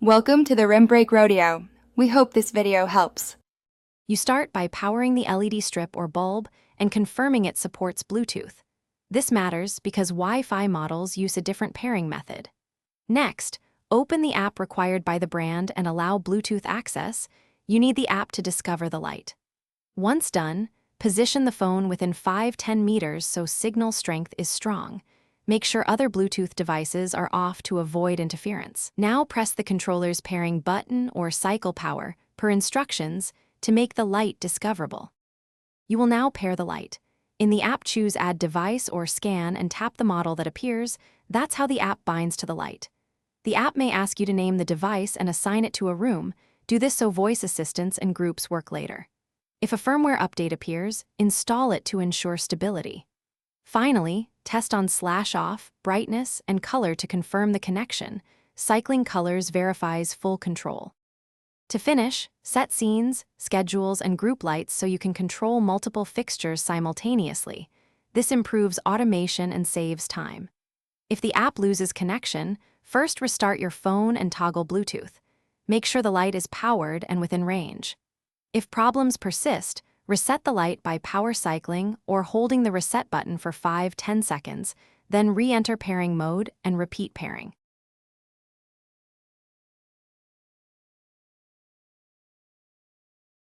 Welcome to the Rim Break Rodeo. We hope this video helps. You start by powering the LED strip or bulb and confirming it supports Bluetooth. This matters because Wi-Fi models use a different pairing method. Next, open the app required by the brand and allow Bluetooth access. You need the app to discover the light. Once done, position the phone within 5-10 meters so signal strength is strong. Make sure other Bluetooth devices are off to avoid interference. Now press the controller's pairing button or cycle power, per instructions, to make the light discoverable. You will now pair the light. In the app, choose Add Device or Scan and tap the model that appears. That's how the app binds to the light. The app may ask you to name the device and assign it to a room. Do this so voice assistants and groups work later. If a firmware update appears, install it to ensure stability. Finally, test on /off, brightness, and color to confirm the connection. Cycling colors verifies full control. To finish, set scenes, schedules, and group lights so you can control multiple fixtures simultaneously. This improves automation and saves time. If the app loses connection, first restart your phone and toggle Bluetooth. Make sure the light is powered and within range. If problems persist, reset the light by power cycling or holding the reset button for 5-10 seconds, then re-enter pairing mode and repeat pairing.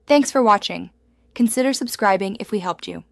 Thanks for watching. Consider subscribing if we helped you.